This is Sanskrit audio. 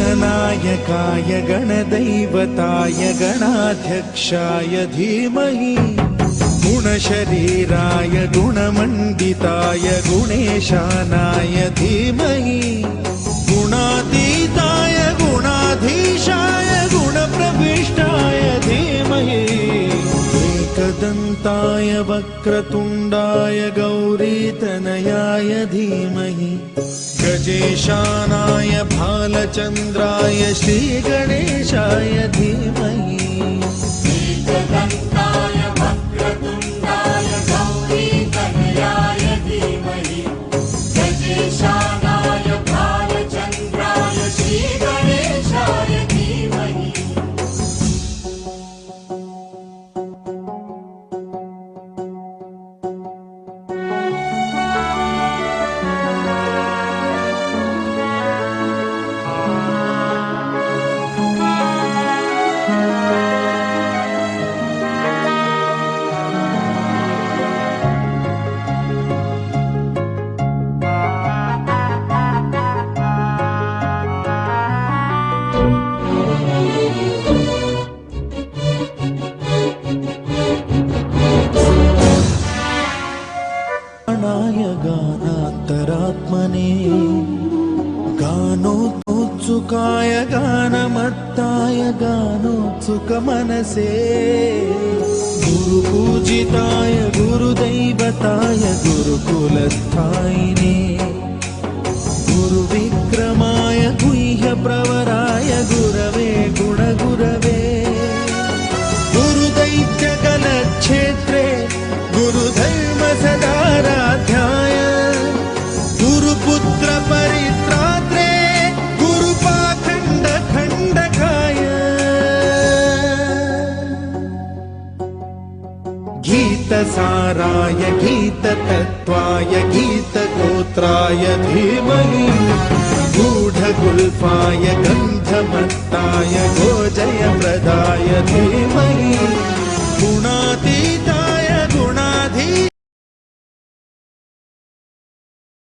गणनायकाय गणदैवताय गणाध्यक्षाय धीमहि गुणशरीराय गुणमण्डिताय गुणेशानाय धीमहि गुणातीताय गुणाधीशाय गुणप्रविष्टाय धीमहि एकदन्ताय वक्रतुण्डाय गौरीतनयाय धीमहि गजेशानाय भालचन्द्राय श्रीगणेशाय धीमहि एकदन्ताय वक्रतुण्डाय गौरीतनयाय धीमहि गजेशानाय भालचन्द्राय श्रीगणेशाय धीमहि गानान्तरात्मने गानोत्सुकाय गानमत्ताय गानोत्सुकमनसे गुरुपूजिताय गुरुदैवताय गुरुकुलस्थायिने गुरुविक्रमाय गुह्यप्रवराय गुरवे गुणगुरवे गुरुदैत्यगणक्षेत्रे गुरुधर्मसदाराध्याय गुरुपुत्र परित्रात्रे गुरुपाखण्डखण्डकाय गीतसाराय गीततत्त्वाय गीतगोत्राय धीमहि गूढगुल्फाय गन्धमत्ताय गोजयप्रदाय धीमहि